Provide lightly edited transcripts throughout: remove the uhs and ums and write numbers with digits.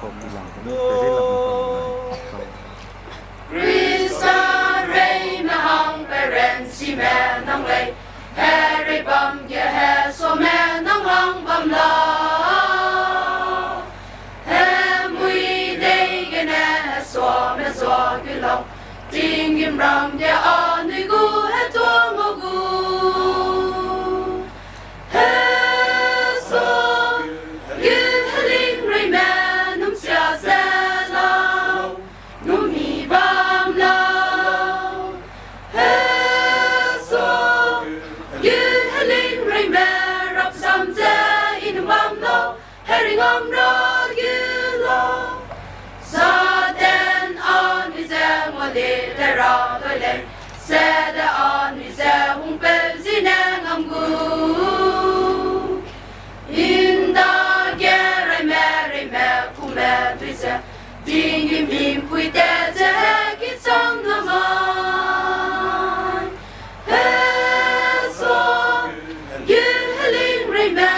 ผมทีหลังผมไม่เคยได้รับมันก่อนเลย Krista rei me hang beren si me nang lei Harry bum ye Hesua me nang hang bum la He mui dei gen Hesua me zua Gutlau Ding im ram ye anui gu he tua mo gu Hesua yu he ling rei me num sia se la num mi bam la Hesua yu he ling rei me rap sam te in bam lo herring om ra Gutlau sa den an vi se mo le de ra do le se de an vi se hung pe zineng am gu in da gere me ku me vi se ding im im pui te te ki song na mai Hesua yu he ling rei me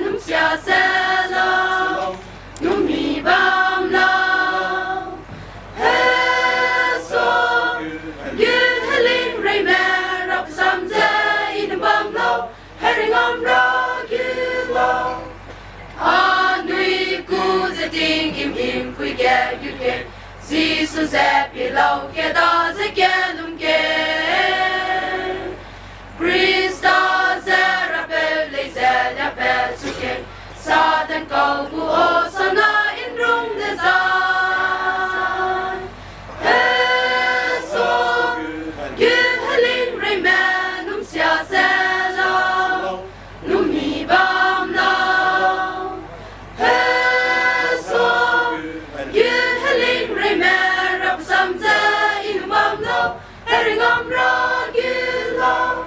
num sia se la num mi bam la Hesua yu he ling rei me rap sam te in bam lo herring om ra Gutlau Anui ku ze ding im pui ge yu ge si su ze pi lau ge da ze ge lum ge Krista ze ra pe le ze la pe su ge sa den kau bu o sa na in rung de za Hesua yu he ling rei me num sia se la num mi bam la Hesua yu he ling rei me rap sam te in bam lo herring om ra Gutlau